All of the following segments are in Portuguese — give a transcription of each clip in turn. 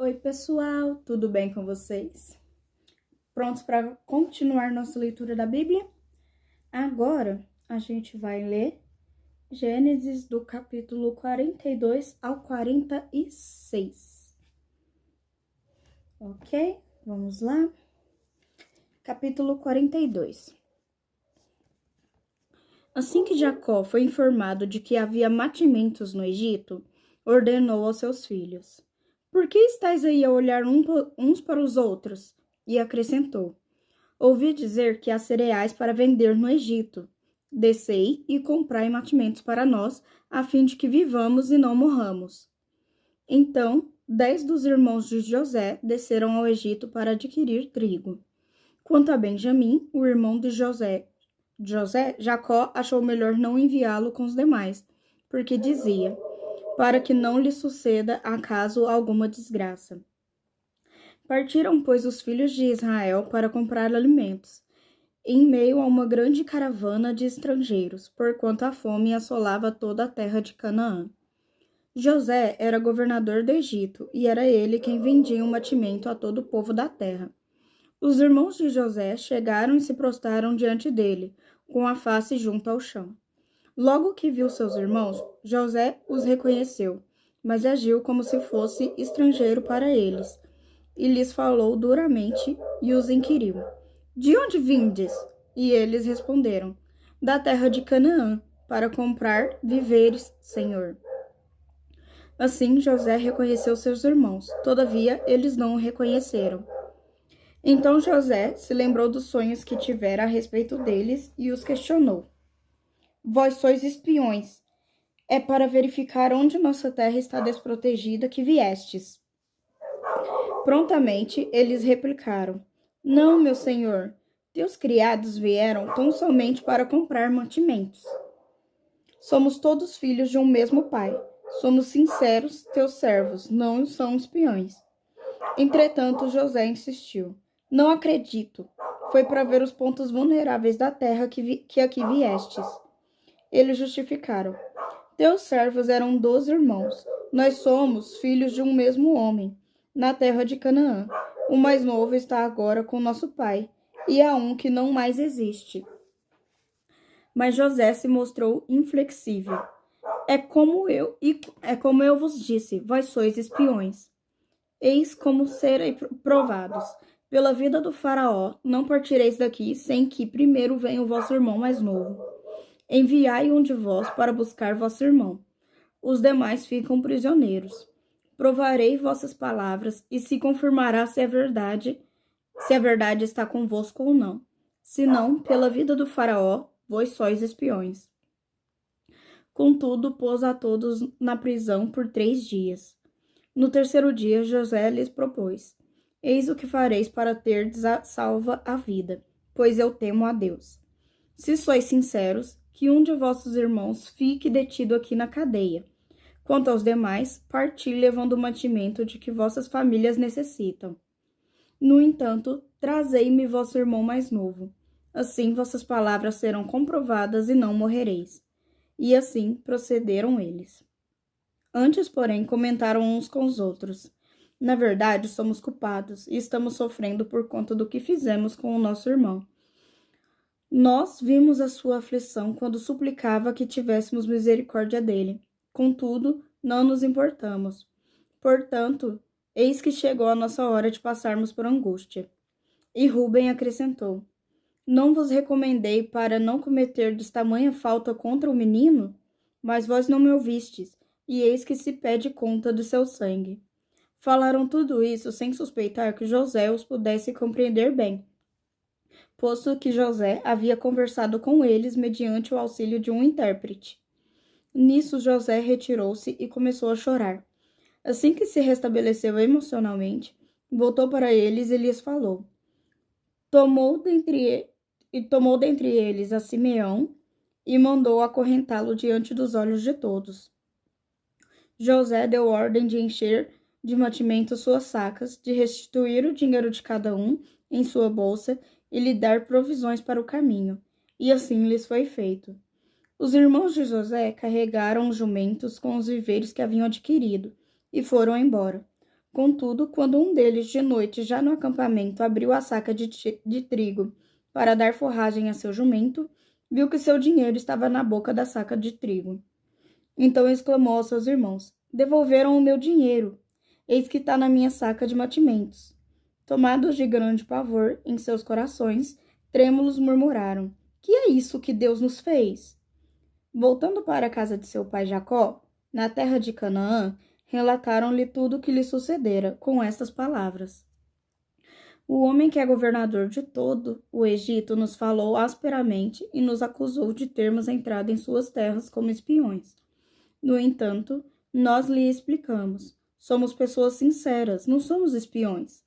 Oi, pessoal, tudo bem com vocês? Prontos para continuar nossa leitura da Bíblia? Agora a gente vai ler Gênesis do capítulo 42 ao 46. Ok? Vamos lá? Capítulo 42. Assim que Jacó foi informado de que havia mantimentos no Egito, ordenou aos seus filhos: Por que estáis aí a olhar uns para os outros? E acrescentou: Ouvi dizer que há cereais para vender no Egito. Descei e comprai mantimentos para nós, a fim de que vivamos e não morramos. Então, 10 dos irmãos de José desceram ao Egito para adquirir trigo. Quanto a Benjamim, o irmão de Jacó achou melhor não enviá-lo com os demais, porque dizia: para que não lhe suceda acaso alguma desgraça. Partiram, pois, os filhos de Israel para comprar alimentos, em meio a uma grande caravana de estrangeiros, porquanto a fome assolava toda a terra de Canaã. José era governador do Egito, e era ele quem vendia um mantimento a todo o povo da terra. Os irmãos de José chegaram e se prostraram diante dele, com a face junto ao chão. Logo que viu seus irmãos, José os reconheceu, mas agiu como se fosse estrangeiro para eles, e lhes falou duramente e os inquiriu: De onde vindes? E eles responderam: Da terra de Canaã, para comprar víveres, Senhor. Assim José reconheceu seus irmãos, todavia eles não o reconheceram. Então José se lembrou dos sonhos que tivera a respeito deles e os questionou: Vós sois espiões. É para verificar onde nossa terra está desprotegida que viestes. Prontamente eles replicaram: Não, meu senhor. Teus criados vieram tão somente para comprar mantimentos. Somos todos filhos de um mesmo pai. Somos sinceros, teus servos, não são espiões. Entretanto, José insistiu: Não acredito. Foi para ver os pontos vulneráveis da terra que aqui viestes. Eles justificaram: Teus servos eram 12 irmãos. Nós somos filhos de um mesmo homem, na terra de Canaã. O mais novo está agora com nosso pai, e há um que não mais existe. Mas José se mostrou inflexível. É como eu vos disse, vós sois espiões. Eis como serei provados. Pela vida do faraó, não partireis daqui sem que primeiro venha o vosso irmão mais novo. Enviai um de vós para buscar vosso irmão. Os demais ficam prisioneiros. Provarei vossas palavras, e se confirmará se a verdade está convosco ou não. Se não, pela vida do faraó, vós sois espiões. Contudo, pôs a todos na prisão por 3 dias. No terceiro dia, José lhes propôs: Eis o que fareis para terdes salva a vida, pois eu temo a Deus. Se sois sinceros, que um de vossos irmãos fique detido aqui na cadeia. Quanto aos demais, parti levando o mantimento de que vossas famílias necessitam. No entanto, trazei-me vosso irmão mais novo. Assim vossas palavras serão comprovadas e não morrereis. E assim procederam eles. Antes, porém, comentaram uns com os outros: Na verdade, somos culpados e estamos sofrendo por conta do que fizemos com o nosso irmão. Nós vimos a sua aflição quando suplicava que tivéssemos misericórdia dele. Contudo, não nos importamos. Portanto, eis que chegou a nossa hora de passarmos por angústia. E Rúben acrescentou: Não vos recomendei para não cometerdes tamanha falta contra o menino? Mas vós não me ouvistes, e eis que se pede conta do seu sangue. Falaram tudo isso sem suspeitar que José os pudesse compreender bem, posto que José havia conversado com eles mediante o auxílio de um intérprete. Nisso, José retirou-se e começou a chorar. Assim que se restabeleceu emocionalmente, voltou para eles e lhes falou. Tomou dentre eles a Simeão e mandou acorrentá-lo diante dos olhos de todos. José deu ordem de encher de mantimento suas sacas, de restituir o dinheiro de cada um em sua bolsa e lhe dar provisões para o caminho. E assim lhes foi feito. Os irmãos de José carregaram os jumentos com os víveres que haviam adquirido e foram embora. Contudo, quando um deles, de noite, já no acampamento, abriu a saca de trigo para dar forragem a seu jumento, viu que seu dinheiro estava na boca da saca de trigo. Então exclamou aos seus irmãos: Devolveram o meu dinheiro. Eis que está na minha saca de mantimentos. Tomados de grande pavor em seus corações, trêmulos murmuraram: Que é isso que Deus nos fez? Voltando para a casa de seu pai Jacó, na terra de Canaã, relataram-lhe tudo o que lhe sucedera, com estas palavras: O homem que é governador de todo o Egito nos falou asperamente e nos acusou de termos entrado em suas terras como espiões. No entanto, nós lhe explicamos: somos pessoas sinceras, não somos espiões.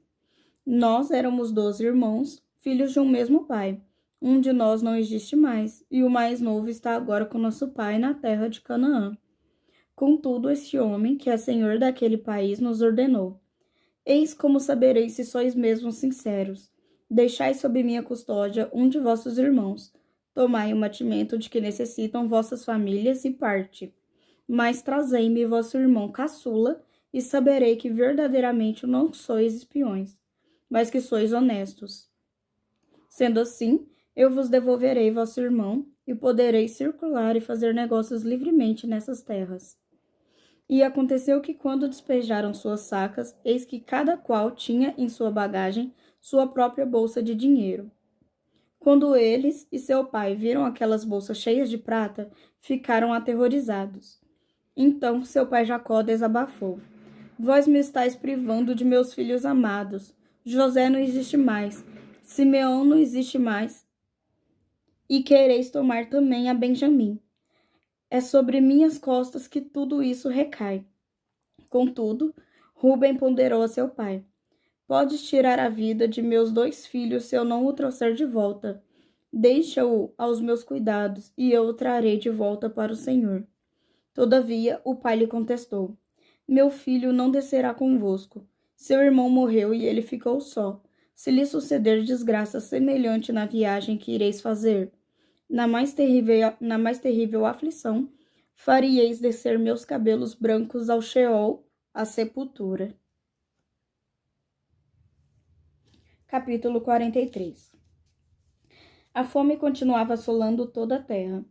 Nós éramos 12 irmãos, filhos de um mesmo pai. Um de nós não existe mais, e o mais novo está agora com nosso pai na terra de Canaã. Contudo, este homem, que é senhor daquele país, nos ordenou: Eis como sabereis se sois mesmo sinceros. Deixai sob minha custódia um de vossos irmãos. Tomai o mantimento de que necessitam vossas famílias e parte. Mas trazei-me vosso irmão caçula, e saberei que verdadeiramente não sois espiões, mas que sois honestos. Sendo assim, eu vos devolverei vosso irmão, e podereis circular e fazer negócios livremente nessas terras. E aconteceu que, quando despejaram suas sacas, eis que cada qual tinha em sua bagagem sua própria bolsa de dinheiro. Quando eles e seu pai viram aquelas bolsas cheias de prata, ficaram aterrorizados. Então seu pai Jacó desabafou: Vós me estáis privando de meus filhos amados. José não existe mais, Simeão não existe mais, e quereis tomar também a Benjamim. É sobre minhas costas que tudo isso recai. Contudo, Rúben ponderou a seu pai: Podes tirar a vida de meus 2 filhos se eu não o trouxer de volta. Deixa-o aos meus cuidados, e eu o trarei de volta para o Senhor. Todavia, o pai lhe contestou: Meu filho não descerá convosco. Seu irmão morreu e ele ficou só. Se lhe suceder desgraça semelhante na viagem que ireis fazer, na mais terrível aflição, faríeis descer meus cabelos brancos ao Sheol, à sepultura. Capítulo 43. A fome continuava assolando toda a terra.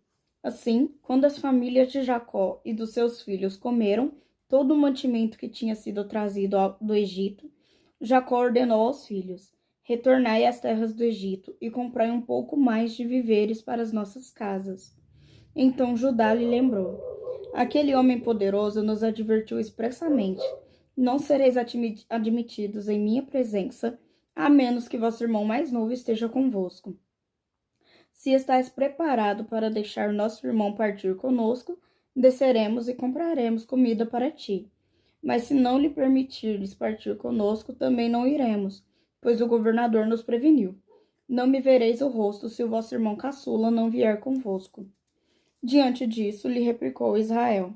Assim, quando as famílias de Jacó e dos seus filhos comeram todo o mantimento que tinha sido trazido do Egito, Jacó ordenou aos filhos: Retornai às terras do Egito e comprai um pouco mais de víveres para as nossas casas. Então Judá lhe lembrou: Aquele homem poderoso nos advertiu expressamente: Não sereis admitidos em minha presença, a menos que vosso irmão mais novo esteja convosco. Se estais preparado para deixar nosso irmão partir conosco, desceremos e compraremos comida para ti. Mas se não lhe permitires partir conosco, também não iremos, pois o governador nos preveniu. Não me vereis o rosto se o vosso irmão caçula não vier convosco. Diante disso, lhe replicou Israel: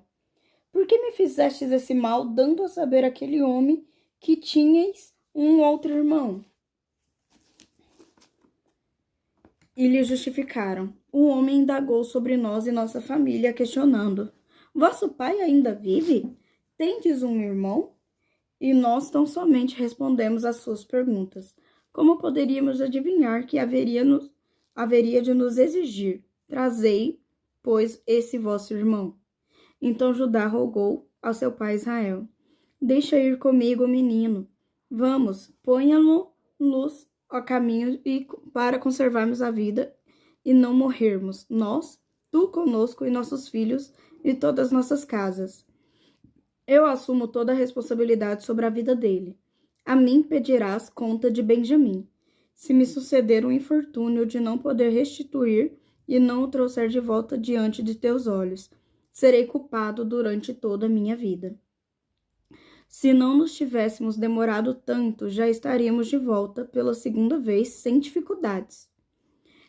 Por que me fizestes esse mal, dando a saber àquele homem que tinhais um outro irmão? E lhe justificaram. O homem indagou sobre nós e nossa família, questionando: Vosso pai ainda vive? Tendes um irmão? E nós tão somente respondemos às suas perguntas. Como poderíamos adivinhar que haveria de nos exigir? Trazei, pois, esse vosso irmão. Então Judá rogou ao seu pai Israel: Deixa ir comigo o menino. Vamos, ponha-lo-nos ao caminho e para conservarmos a vida e não morrermos, nós, tu conosco e nossos filhos e todas nossas casas. Eu assumo toda a responsabilidade sobre a vida dele. A mim pedirás conta de Benjamim. Se me suceder um infortúnio de não poder restituir e não o trouxer de volta diante de teus olhos, serei culpado durante toda a minha vida. Se não nos tivéssemos demorado tanto, já estaríamos de volta pela segunda vez sem dificuldades.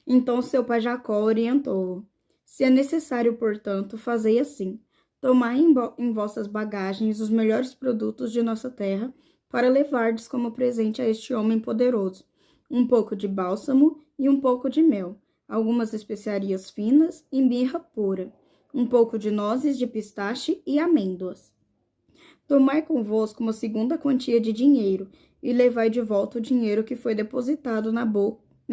Então seu pai Jacó orientou-o: Se é necessário, portanto, fazei assim: tomai em vossas bagagens os melhores produtos de nossa terra, para levardes como presente a este homem poderoso, um pouco de bálsamo e um pouco de mel, algumas especiarias finas e mirra pura, um pouco de nozes de pistache e amêndoas. Tomai convosco uma segunda quantia de dinheiro, e levai de volta o dinheiro que foi depositado na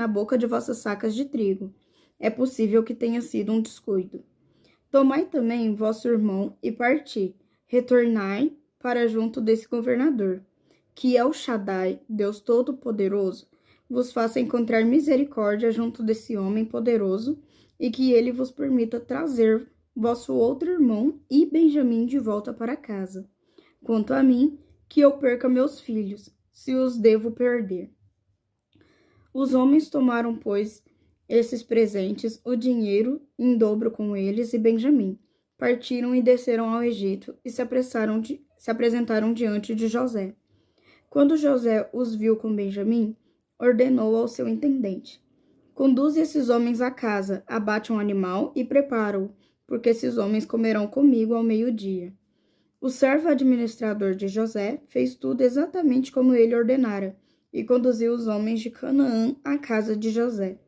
boca de vossas sacas de trigo. É possível que tenha sido um descuido. Tomai também vosso irmão e parti. Retornai para junto desse governador, que é o Shaddai, Deus Todo-Poderoso, vos faça encontrar misericórdia junto desse homem poderoso, e que ele vos permita trazer vosso outro irmão e Benjamim de volta para casa. Quanto a mim, que eu perca meus filhos, se os devo perder. Os homens tomaram, pois, esses presentes, o dinheiro em dobro com eles e Benjamim. Partiram e desceram ao Egito e se apresentaram diante de José. Quando José os viu com Benjamim, ordenou ao seu intendente: Conduze esses homens à casa, abate um animal e prepara-o, porque esses homens comerão comigo ao meio-dia. O servo administrador de José fez tudo exatamente como ele ordenara, e conduziu os homens de Canaã à casa de José.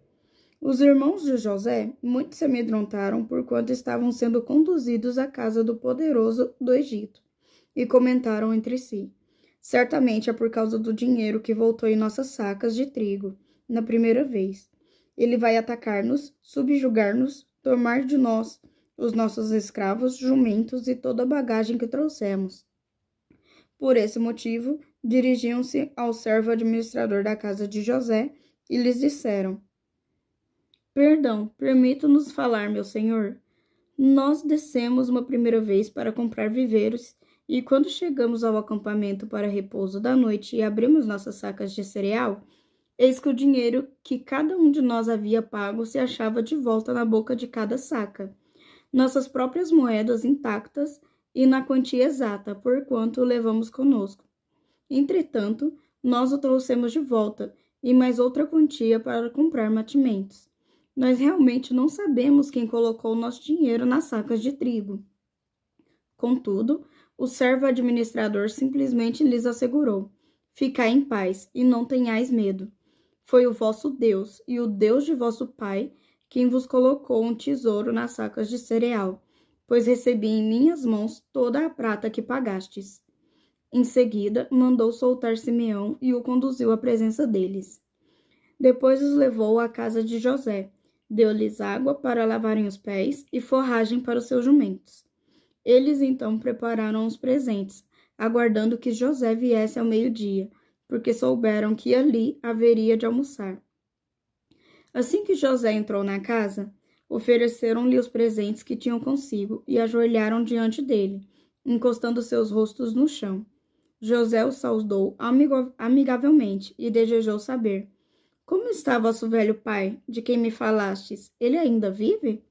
Os irmãos de José muito se amedrontaram porquanto estavam sendo conduzidos à casa do poderoso do Egito, e comentaram entre si: Certamente é por causa do dinheiro que voltou em nossas sacas de trigo, na primeira vez. Ele vai atacar-nos, subjugar-nos, tomar de nós os nossos escravos, jumentos e toda a bagagem que trouxemos. Por esse motivo, dirigiam-se ao servo administrador da casa de José e lhes disseram: Perdão, permita-nos falar, meu senhor. Nós descemos uma primeira vez para comprar viveiros, e quando chegamos ao acampamento para repouso da noite e abrimos nossas sacas de cereal, eis que o dinheiro que cada um de nós havia pago se achava de volta na boca de cada saca, nossas próprias moedas intactas e na quantia exata, porquanto o levamos conosco. Entretanto, nós o trouxemos de volta, e mais outra quantia para comprar mantimentos. Nós realmente não sabemos quem colocou o nosso dinheiro nas sacas de trigo. Contudo, o servo administrador simplesmente lhes assegurou: Ficai em paz e não tenhais medo. Foi o vosso Deus e o Deus de vosso pai quem vos colocou um tesouro nas sacas de cereal, pois recebi em minhas mãos toda a prata que pagastes. Em seguida, mandou soltar Simeão e o conduziu à presença deles. Depois os levou à casa de José, deu-lhes água para lavarem os pés e forragem para os seus jumentos. Eles então prepararam os presentes, aguardando que José viesse ao meio-dia, porque souberam que ali haveria de almoçar. Assim que José entrou na casa, ofereceram-lhe os presentes que tinham consigo e ajoelharam diante dele, encostando seus rostos no chão. José os saudou amigavelmente e desejou saber: Como está vosso velho pai, de quem me falastes? Ele ainda vive?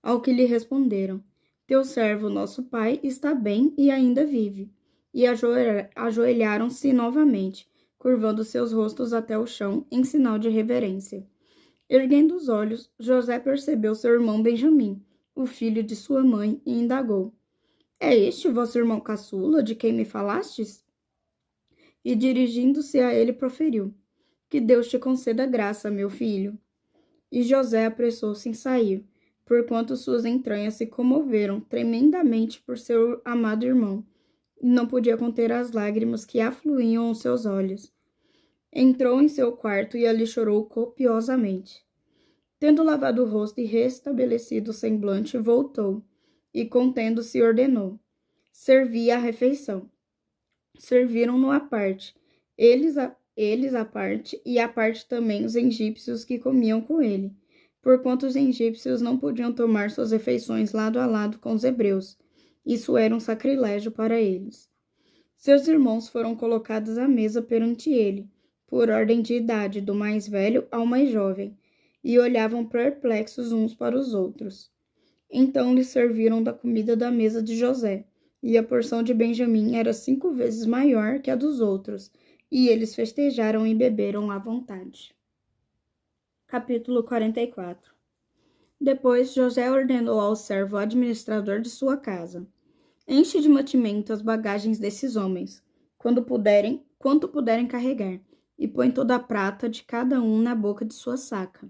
Ao que lhe responderam: Teu servo, nosso pai, está bem e ainda vive. E ajoelharam-se novamente, curvando seus rostos até o chão em sinal de reverência. Erguendo os olhos, José percebeu seu irmão Benjamim, o filho de sua mãe, e indagou: É este vosso irmão caçula, de quem me falastes? E dirigindo-se a ele proferiu: Que Deus te conceda graça, meu filho. E José apressou-se em sair, porquanto suas entranhas se comoveram tremendamente por seu amado irmão, e não podia conter as lágrimas que afluíam aos seus olhos. Entrou em seu quarto e ali chorou copiosamente. Tendo lavado o rosto e restabelecido o semblante, voltou, e contendo-se ordenou: Servi a refeição. Serviram-no à parte, eles à parte, e à parte também os egípcios que comiam com ele, porquanto os egípcios não podiam tomar suas refeições lado a lado com os hebreus. Isso era um sacrilégio para eles. Seus irmãos foram colocados à mesa perante ele, por ordem de idade, do mais velho ao mais jovem, e olhavam perplexos uns para os outros. Então lhes serviram da comida da mesa de José, e a porção de Benjamim era 5 vezes maior que a dos outros, e eles festejaram e beberam à vontade. Capítulo 44. Depois José ordenou ao servo administrador de sua casa: Enche de mantimento as bagagens desses homens, quanto puderem carregar, e põe toda a prata de cada um na boca de sua saca.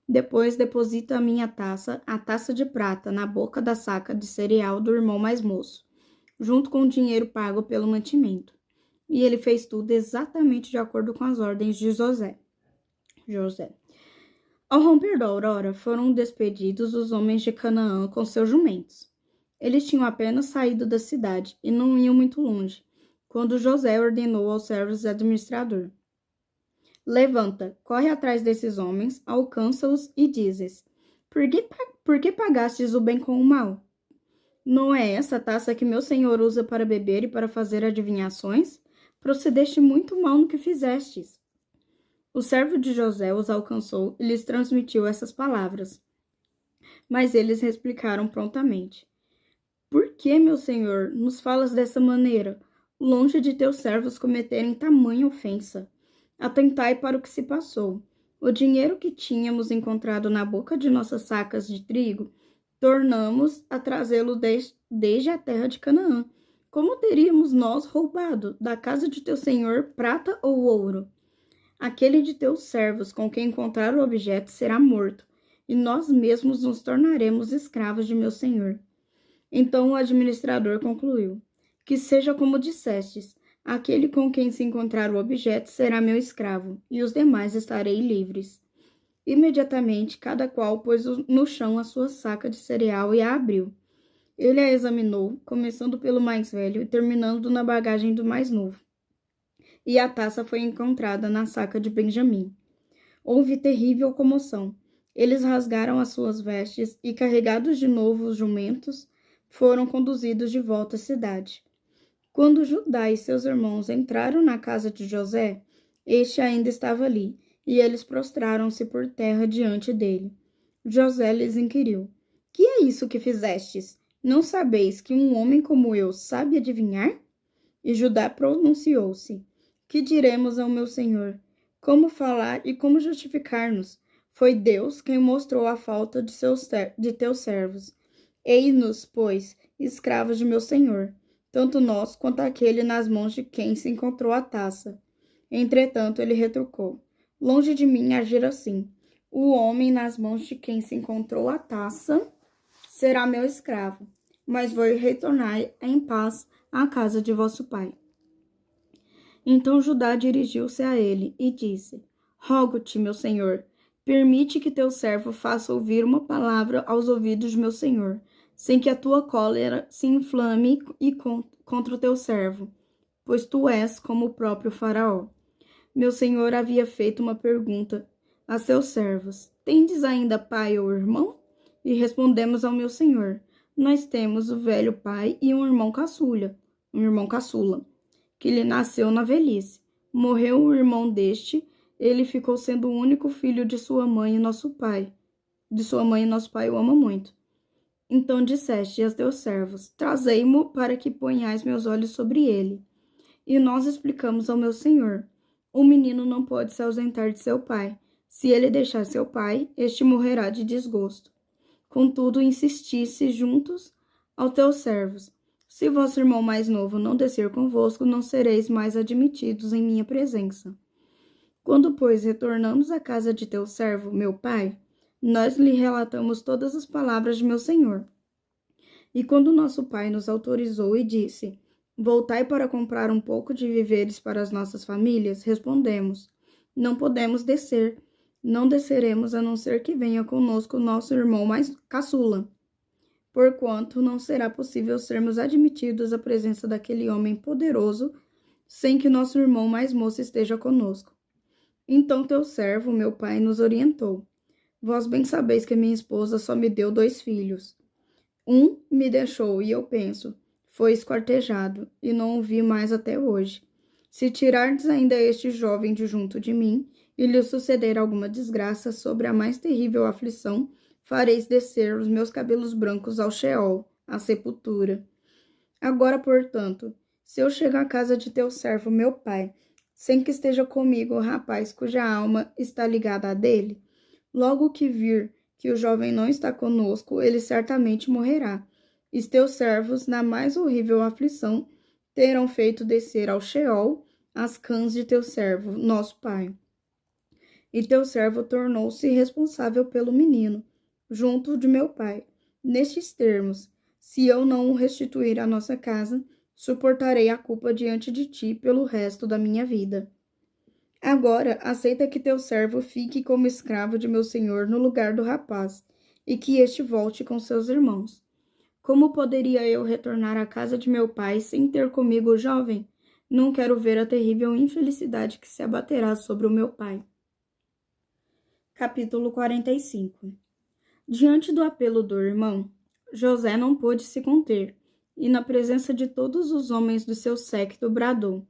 Depois deposita a taça de prata, na boca da saca de cereal do irmão mais moço. junto com o dinheiro pago pelo mantimento. E ele fez tudo exatamente de acordo com as ordens de José. Ao romper da aurora, foram despedidos os homens de Canaã com seus jumentos. Eles tinham apenas saído da cidade e não iam muito longe, quando José ordenou aos servos administrador: Levanta, corre atrás desses homens, alcança-os e dizes: Por que pagastes o bem com o mal? Não é essa a taça que meu senhor usa para beber e para fazer adivinhações? Procedeste muito mal no que fizestes. O servo de José os alcançou e lhes transmitiu essas palavras. Mas eles replicaram prontamente: Por que, meu senhor, nos falas dessa maneira, longe de teus servos cometerem tamanha ofensa? Atentai para o que se passou. O dinheiro que tínhamos encontrado na boca de nossas sacas de trigo, tornamos a trazê-lo desde a terra de Canaã. Como teríamos nós roubado da casa de teu senhor prata ou ouro? Aquele de teus servos com quem encontrar o objeto será morto, e nós mesmos nos tornaremos escravos de meu senhor. Então o administrador concluiu: Que seja como dissestes, aquele com quem se encontrar o objeto será meu escravo, e os demais estarei livres. Imediatamente, cada qual pôs no chão a sua saca de cereal e a abriu. Ele a examinou, começando pelo mais velho e terminando na bagagem do mais novo. E a taça foi encontrada na saca de Benjamim. Houve terrível comoção. Eles rasgaram as suas vestes e, carregados de novo os jumentos, foram conduzidos de volta à cidade. Quando Judá e seus irmãos entraram na casa de José, este ainda estava ali, e eles prostraram-se por terra diante dele. José lhes inquiriu: Que é isso que fizestes? Não sabeis que um homem como eu sabe adivinhar? E Judá pronunciou-se: Que diremos ao meu senhor? Como falar e como justificar-nos? Foi Deus quem mostrou a falta de teus servos. Eis-nos, pois, escravos de meu senhor, tanto nós quanto aquele nas mãos de quem se encontrou a taça. Entretanto, ele retrucou: Longe de mim agir assim. O homem nas mãos de quem se encontrou a taça será meu escravo, mas vou retornar em paz à casa de vosso pai. Então Judá dirigiu-se a ele e disse: Rogo-te, meu senhor, permite que teu servo faça ouvir uma palavra aos ouvidos de meu senhor, sem que a tua cólera se inflame contra o teu servo, pois tu és como o próprio Faraó. Meu senhor havia feito uma pergunta a seus servos: Tendes ainda pai ou irmão? E respondemos ao meu senhor: Nós temos o velho pai e um irmão caçula, que lhe nasceu na velhice. Morreu o irmão deste, ele ficou sendo o único filho de sua mãe e nosso pai. De sua mãe e nosso pai o ama muito. Então disseste aos teus servos: Trazei-mo para que ponhais meus olhos sobre ele. E nós explicamos ao meu senhor: O menino não pode se ausentar de seu pai. Se ele deixar seu pai, este morrerá de desgosto. Contudo, insistisse juntos aos teus servos: Se vosso irmão mais novo não descer convosco, não sereis mais admitidos em minha presença. Quando, pois, retornamos à casa de teu servo, meu pai, nós lhe relatamos todas as palavras de meu senhor. E quando nosso pai nos autorizou e disse: Voltai para comprar um pouco de víveres para as nossas famílias, respondemos: Não podemos descer. Não desceremos a não ser que venha conosco o nosso irmão mais caçula, porquanto não será possível sermos admitidos à presença daquele homem poderoso sem que nosso irmão mais moço esteja conosco. Então teu servo, meu pai, nos orientou: Vós bem sabeis que minha esposa só me deu 2 filhos. Um me deixou, e eu penso, foi esquartejado, e não o vi mais até hoje. Se tirardes ainda este jovem de junto de mim, e lhe suceder alguma desgraça sobre a mais terrível aflição, fareis descer os meus cabelos brancos ao Sheol, à sepultura. Agora, portanto, se eu chego à casa de teu servo, meu pai, sem que esteja comigo o rapaz cuja alma está ligada à dele, logo que vir que o jovem não está conosco, ele certamente morrerá. E teus servos, na mais horrível aflição, terão feito descer ao Sheol as cãs de teu servo, nosso pai. E teu servo tornou-se responsável pelo menino, junto de meu pai. Nestes termos, Se eu não o restituir à nossa casa, suportarei a culpa diante de ti pelo resto da minha vida. Agora, aceita que teu servo fique como escravo de meu senhor no lugar do rapaz, e que este volte com seus irmãos. Como poderia eu retornar à casa de meu pai sem ter comigo o jovem? Não quero ver a terrível infelicidade que se abaterá sobre o meu pai. Capítulo 45. Diante do apelo do irmão, José não pôde se conter, e na presença de todos os homens do seu séquito bradou: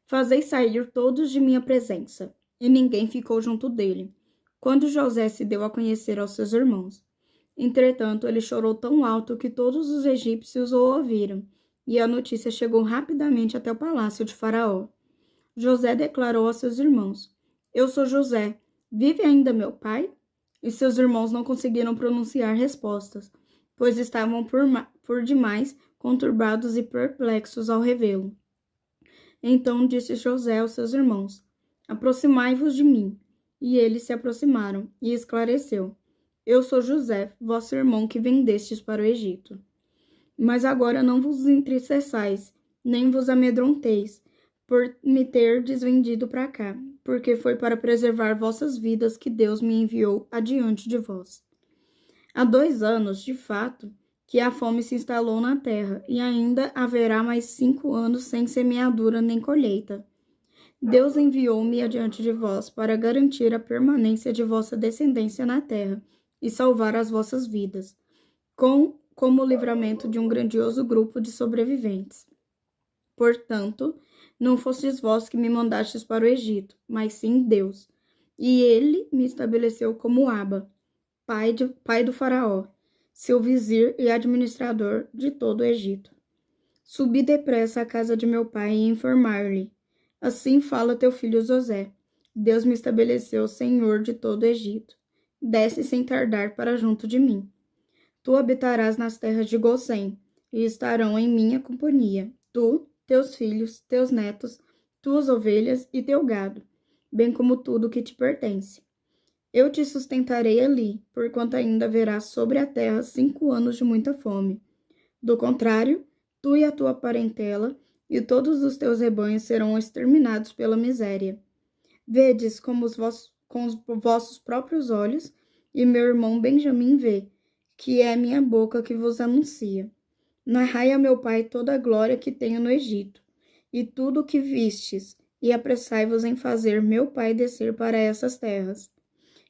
Fazei sair todos de minha presença. E ninguém ficou junto dele, quando José se deu a conhecer aos seus irmãos. Entretanto, ele chorou tão alto que todos os egípcios o ouviram, e a notícia chegou rapidamente até o palácio de Faraó. José declarou a seus irmãos: Eu sou José. Vive ainda meu pai? E seus irmãos não conseguiram pronunciar respostas, pois estavam por demais conturbados e perplexos ao revê-lo. Então disse José aos seus irmãos: Aproximai-vos de mim. E eles se aproximaram, e esclareceu: Eu sou José, vosso irmão que vendestes para o Egito. Mas agora não vos entristeçais, nem vos amedronteis, por me terdes vendido para cá, porque foi para preservar vossas vidas que Deus me enviou adiante de vós. Há 2 anos, de fato, que a fome se instalou na terra, e ainda haverá mais 5 anos sem semeadura nem colheita. Deus enviou-me adiante de vós para garantir a permanência de vossa descendência na terra e salvar as vossas vidas, como o livramento de um grandioso grupo de sobreviventes. Portanto, não fostes vós que me mandastes para o Egito, mas sim Deus. E ele me estabeleceu como Aba, pai do faraó, seu vizir e administrador de todo o Egito. Subi depressa à casa de meu pai e informar-lhe: Assim fala teu filho José. Deus me estabeleceu senhor de todo o Egito. Desce sem tardar para junto de mim. Tu habitarás nas terras de Gosém, e estarão em minha companhia, tu, teus filhos, teus netos, tuas ovelhas e teu gado, bem como tudo que te pertence. Eu te sustentarei ali, porquanto ainda haverá sobre a terra 5 anos de muita fome. Do contrário, tu e a tua parentela e todos os teus rebanhos serão exterminados pela miséria. Vedes como com os vossos próprios olhos, e meu irmão Benjamim vê, que é minha boca que vos anuncia. Narrai a meu pai toda a glória que tenho no Egito, e tudo o que vistes, e apressai-vos em fazer meu pai descer para essas terras.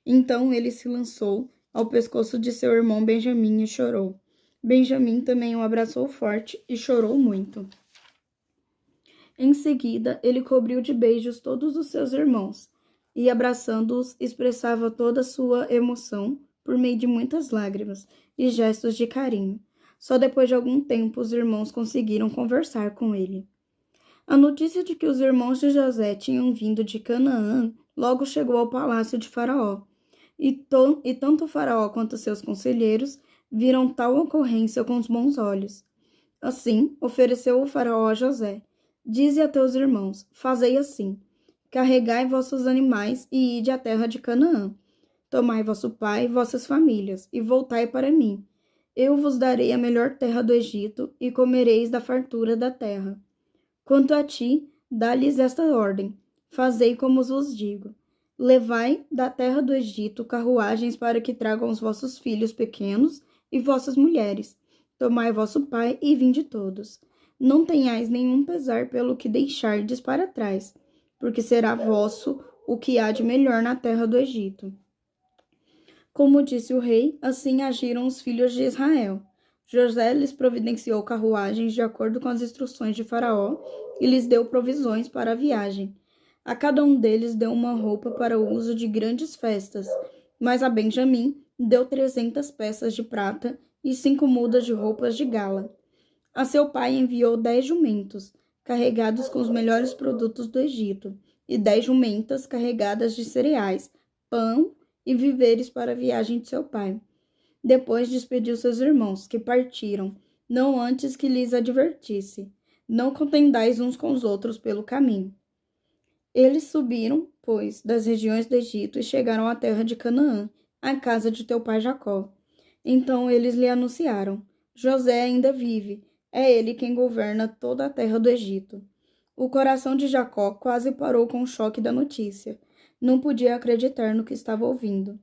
Então ele se lançou ao pescoço de seu irmão Benjamim e chorou. Benjamim também o abraçou forte e chorou muito. Em seguida, ele cobriu de beijos todos os seus irmãos, e abraçando-os, expressava toda a sua emoção por meio de muitas lágrimas e gestos de carinho. Só depois de algum tempo os irmãos conseguiram conversar com ele. A notícia de que os irmãos de José tinham vindo de Canaã logo chegou ao palácio de Faraó, e tanto o Faraó quanto seus conselheiros viram tal ocorrência com os bons olhos. Assim, ofereceu o Faraó a José: Dize a teus irmãos, fazei assim: carregai vossos animais e ide à terra de Canaã. Tomai vosso pai e vossas famílias, e voltai para mim. Eu vos darei a melhor terra do Egito, e comereis da fartura da terra. Quanto a ti, dá-lhes esta ordem: fazei como vos digo. Levai da terra do Egito carruagens para que tragam os vossos filhos pequenos e vossas mulheres. Tomai vosso pai e vinde todos. Não tenhais nenhum pesar pelo que deixardes para trás, porque será vosso o que há de melhor na terra do Egito. Como disse o rei, assim agiram os filhos de Israel. José lhes providenciou carruagens de acordo com as instruções de Faraó e lhes deu provisões para a viagem. A cada um deles deu uma roupa para o uso de grandes festas, mas a Benjamim deu 300 peças de prata e 5 mudas de roupas de gala. A seu pai enviou 10 jumentos, carregados com os melhores produtos do Egito, e 10 jumentas carregadas de cereais, pão e víveres para a viagem de seu pai. Depois despediu seus irmãos, que partiram, não antes que lhes advertisse: Não contendais uns com os outros pelo caminho. Eles subiram, pois, das regiões do Egito e chegaram à terra de Canaã, à casa de teu pai Jacó. Então eles lhe anunciaram: José ainda vive. É ele quem governa toda a terra do Egito. O coração de Jacó quase parou com o choque da notícia. Não podia acreditar no que estava ouvindo.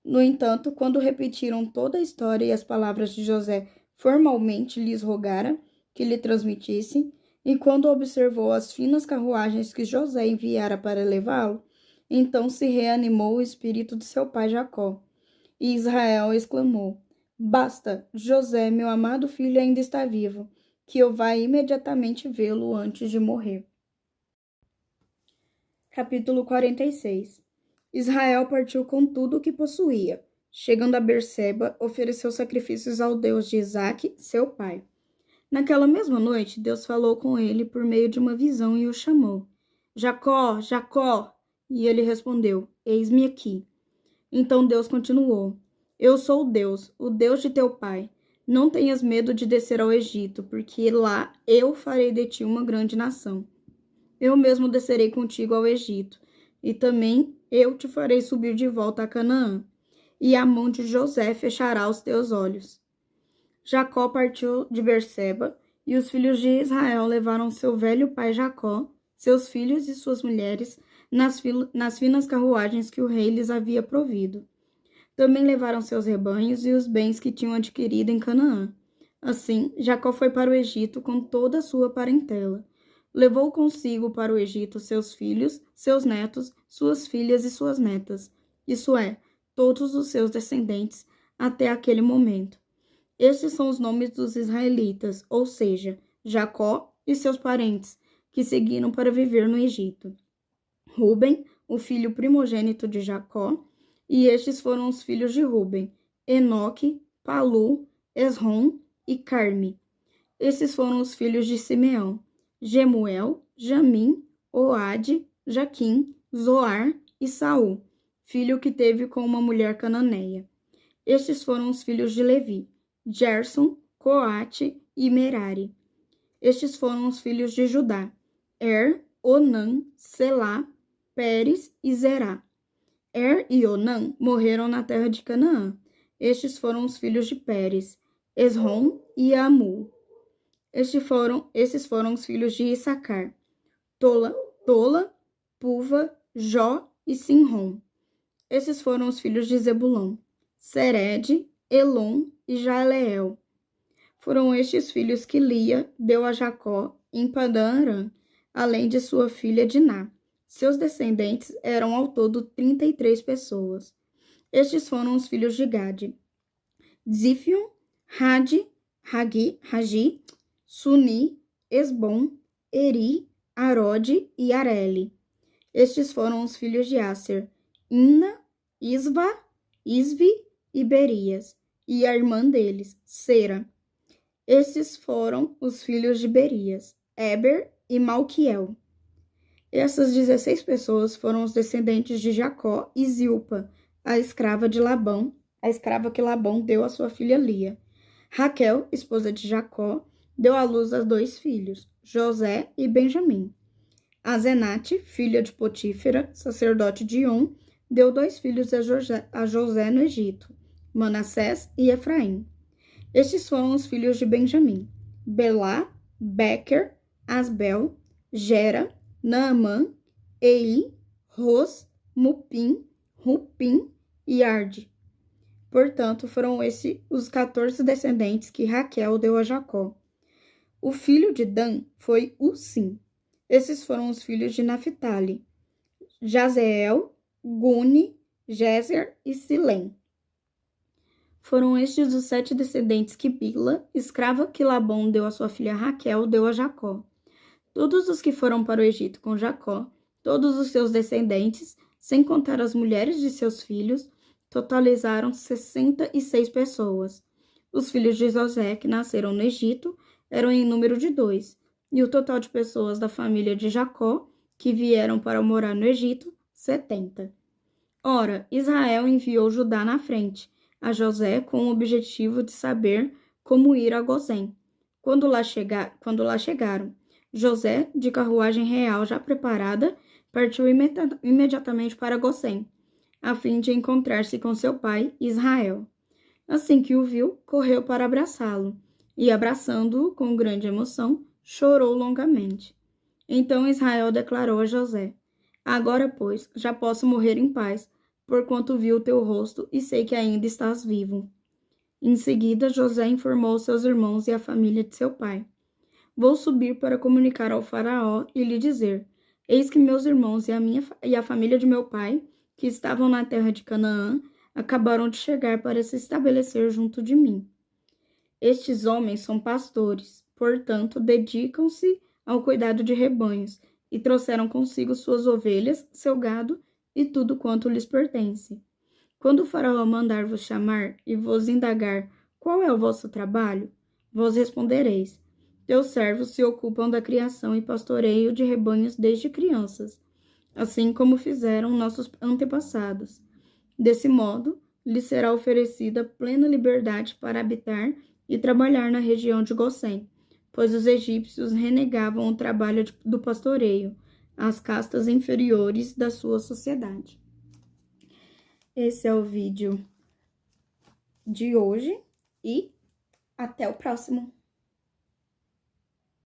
No entanto, quando repetiram toda a história e as palavras de José formalmente lhes rogara que lhe transmitissem, e quando observou as finas carruagens que José enviara para levá-lo, então se reanimou o espírito de seu pai Jacó. E Israel exclamou: Basta, José, meu amado filho, ainda está vivo, que eu vá imediatamente vê-lo antes de morrer. Capítulo 46. Israel partiu com tudo o que possuía. Chegando a Berseba, ofereceu sacrifícios ao Deus de Isaque, seu pai. Naquela mesma noite, Deus falou com ele por meio de uma visão e o chamou. Jacó, Jacó! E ele respondeu, eis-me aqui. Então Deus continuou, eu sou o Deus de teu pai. Não tenhas medo de descer ao Egito, porque lá eu farei de ti uma grande nação. Eu mesmo descerei contigo ao Egito, e também eu te farei subir de volta a Canaã, e a mão de José fechará os teus olhos. Jacó partiu de Berseba, e os filhos de Israel levaram seu velho pai Jacó, seus filhos e suas mulheres, nas finas carruagens que o rei lhes havia provido. Também levaram seus rebanhos e os bens que tinham adquirido em Canaã. Assim, Jacó foi para o Egito com toda a sua parentela. Levou consigo para o Egito seus filhos, seus netos, suas filhas e suas netas, isso é, todos os seus descendentes, até aquele momento. Estes são os nomes dos israelitas, ou seja, Jacó e seus parentes, que seguiram para viver no Egito. Ruben, o filho primogênito de Jacó, e estes foram os filhos de Ruben, Enoque, Palu, Esrom e Carme. Esses foram os filhos de Simeão, Gemuel, Jamim, Oade, Jaquim, Zoar e Saul, filho que teve com uma mulher cananeia. Estes foram os filhos de Levi, Gerson, Coate e Merari. Estes foram os filhos de Judá, Onã, Selá, Pérez e Zerá. E Onã morreram na terra de Canaã. Estes foram os filhos de Pérez, Esrom e Amul. Esses foram os filhos de Issacar, Tola, Puva, Jó e Sinrom. Esses foram os filhos de Zebulon, Sered, Elon e Jaleel. Foram estes filhos que Lia deu a Jacó em Padã-Arã, além de sua filha Diná. Seus descendentes eram ao todo 33 pessoas. Estes foram os filhos de Gade, Zifion, Hagi, Suni, Esbom, Eri, Arode e Areli. Estes foram os filhos de Aser, Inna, Isva, Isvi e Berias, e a irmã deles, Sera. Estes foram os filhos de Berias, Eber e Malquiel. Essas 16 pessoas foram os descendentes de Jacó e Zilpa, a escrava que Labão deu à sua filha Lia. Raquel, esposa de Jacó, deu à luz a 2 filhos, José e Benjamim. Azenate, filha de Potífera, sacerdote de On, deu 2 filhos a José no Egito, Manassés e Efraim. Estes foram os filhos de Benjamim, Belá, Becker, Asbel, Gera, Naamã, Ei, Ros, Mupim, Rupim e Arde. Portanto, foram esses os 14 descendentes que Raquel deu a Jacó. O filho de Dan foi Usim. Esses foram os filhos de Naphtali, Jazeel, Guni, Jezer e Silém. Foram estes os 7 descendentes que Bila, escrava que Labão deu a sua filha Raquel, deu a Jacó. Todos os que foram para o Egito com Jacó, todos os seus descendentes, sem contar as mulheres de seus filhos, totalizaram 66 pessoas. Os filhos de José, que nasceram no Egito, eram em número de 2, e o total de pessoas da família de Jacó, que vieram para morar no Egito, 70. Ora, Israel enviou Judá na frente, a José com o objetivo de saber como ir a Gozém. Quando lá chegaram, José, de carruagem real já preparada, partiu imediatamente para Gozém, a fim de encontrar-se com seu pai, Israel. Assim que o viu, correu para abraçá-lo, e, abraçando-o com grande emoção, chorou longamente. Então Israel declarou a José: Agora, pois, já posso morrer em paz, porquanto vi o teu rosto e sei que ainda estás vivo. Em seguida, José informou seus irmãos e a família de seu pai. Vou subir para comunicar ao faraó e lhe dizer: Eis que meus irmãos e a família de meu pai, que estavam na terra de Canaã, acabaram de chegar para se estabelecer junto de mim. Estes homens são pastores, portanto, dedicam-se ao cuidado de rebanhos e trouxeram consigo suas ovelhas, seu gado e tudo quanto lhes pertence. Quando o faraó mandar vos chamar e vos indagar qual é o vosso trabalho, vos respondereis: Teus servos se ocupam da criação e pastoreio de rebanhos desde crianças, assim como fizeram nossos antepassados. Desse modo, lhes será oferecida plena liberdade para habitar e trabalhar na região de Gossém, pois os egípcios renegavam o trabalho do pastoreio às castas inferiores da sua sociedade. Esse é o vídeo de hoje e até o próximo.